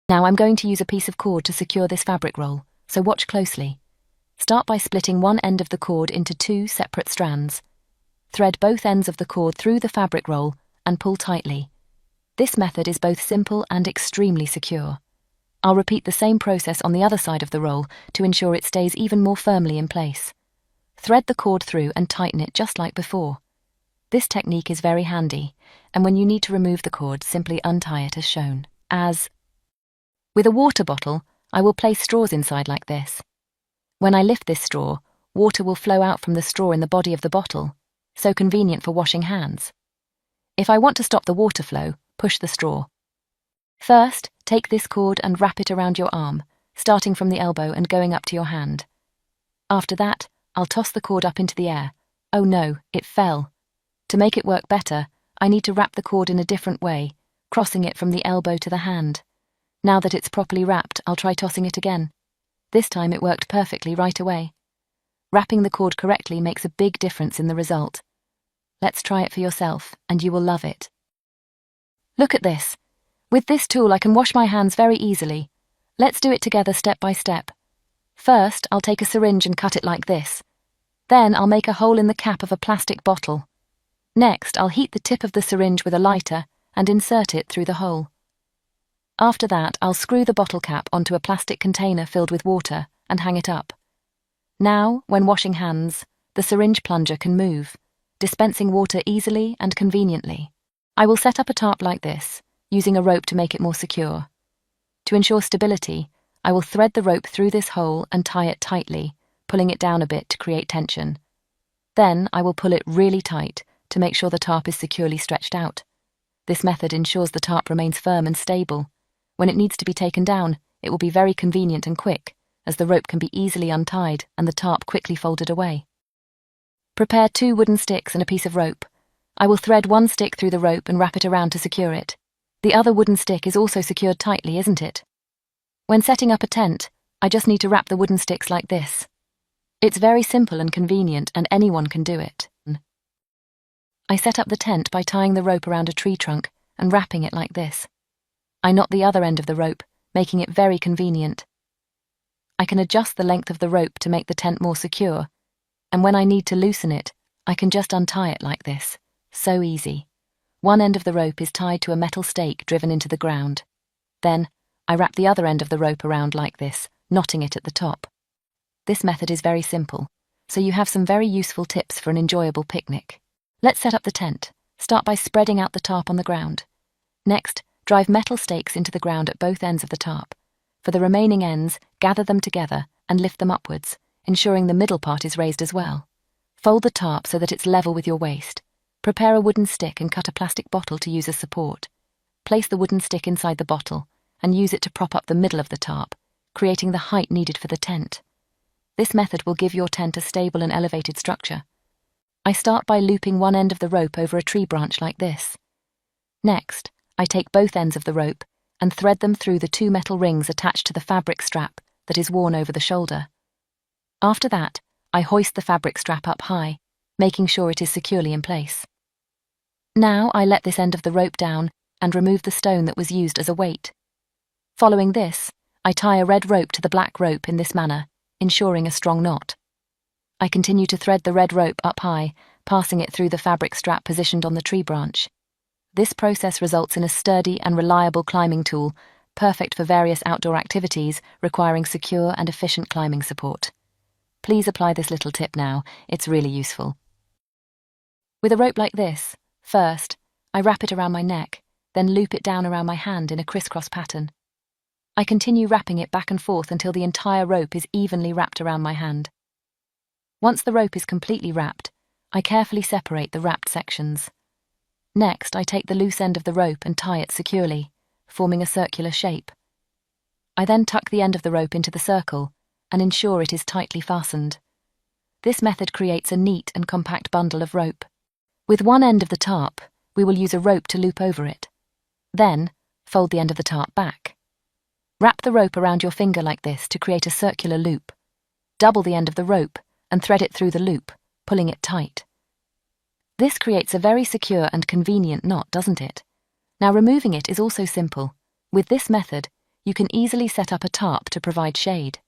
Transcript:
Now I'm going to use a piece of cord to secure this fabric roll, so watch closely. Start by splitting one end of the cord into two separate strands. Thread both ends of the cord through the fabric roll and pull tightly. This method is both simple and extremely secure. I'll repeat the same process on the other side of the roll to ensure it stays even more firmly in place. Thread the cord through and tighten it just like before. This technique is very handy, and when you need to remove the cord, simply untie it as shown. With a water bottle, I will place straws inside like this. When I lift this straw, water will flow out from the straw in the body of the bottle, so convenient for washing hands. If I want to stop the water flow, push the straw. First, take this cord and wrap it around your arm, starting from the elbow and going up to your hand. After that, I'll toss the cord up into the air. Oh no, it fell. To make it work better, I need to wrap the cord in a different way, crossing it from the elbow to the hand. Now that it's properly wrapped, I'll try tossing it again. This time it worked perfectly right away. Wrapping the cord correctly makes a big difference in the result. Let's try it for yourself, and you will love it. Look at this. With this tool I can wash my hands very easily. Let's do it together step by step. First, I'll take a syringe and cut it like this. Then I'll make a hole in the cap of a plastic bottle. Next, I'll heat the tip of the syringe with a lighter and insert it through the hole. After that, I'll screw the bottle cap onto a plastic container filled with water and hang it up. Now, when washing hands, the syringe plunger can move, dispensing water easily and conveniently. I will set up a tarp like this, using a rope to make it more secure. To ensure stability, I will thread the rope through this hole and tie it tightly, pulling it down a bit to create tension. Then I will pull it really tight to make sure the tarp is securely stretched out. This method ensures the tarp remains firm and stable. When it needs to be taken down, it will be very convenient and quick, as the rope can be easily untied and the tarp quickly folded away. Prepare 2 wooden sticks and a piece of rope. I will thread one stick through the rope and wrap it around to secure it. The other wooden stick is also secured tightly, isn't it? When setting up a tent, I just need to wrap the wooden sticks like this. It's very simple and convenient, and anyone can do it. I set up the tent by tying the rope around a tree trunk and wrapping it like this. I knot the other end of the rope, making it very convenient. I can adjust the length of the rope to make the tent more secure, and when I need to loosen it, I can just untie it like this. So easy. One end of the rope is tied to a metal stake driven into the ground. Then, I wrap the other end of the rope around like this, knotting it at the top. This method is very simple, so you have some very useful tips for an enjoyable picnic. Let's set up the tent. Start by spreading out the tarp on the ground. Next, drive metal stakes into the ground at both ends of the tarp. For the remaining ends, gather them together and lift them upwards, ensuring the middle part is raised as well. Fold the tarp so that it's level with your waist. Prepare a wooden stick and cut a plastic bottle to use as support. Place the wooden stick inside the bottle and use it to prop up the middle of the tarp, creating the height needed for the tent. This method will give your tent a stable and elevated structure. I start by looping one end of the rope over a tree branch like this. Next, I take both ends of the rope and thread them through the 2 metal rings attached to the fabric strap that is worn over the shoulder. After that, I hoist the fabric strap up high, making sure it is securely in place. Now I let this end of the rope down and remove the stone that was used as a weight. Following this, I tie a red rope to the black rope in this manner, ensuring a strong knot. I continue to thread the red rope up high, passing it through the fabric strap positioned on the tree branch. This process results in a sturdy and reliable climbing tool, perfect for various outdoor activities requiring secure and efficient climbing support. Please apply this little tip now, it's really useful. With a rope like this, first, I wrap it around my neck, then loop it down around my hand in a crisscross pattern. I continue wrapping it back and forth until the entire rope is evenly wrapped around my hand. Once the rope is completely wrapped, I carefully separate the wrapped sections. Next, I take the loose end of the rope and tie it securely, forming a circular shape. I then tuck the end of the rope into the circle and ensure it is tightly fastened. This method creates a neat and compact bundle of rope. With one end of the tarp, we will use a rope to loop over it. Then, fold the end of the tarp back. Wrap the rope around your finger like this to create a circular loop. Double the end of the rope and thread it through the loop, pulling it tight. This creates a very secure and convenient knot, doesn't it? Now removing it is also simple. With this method, you can easily set up a tarp to provide shade.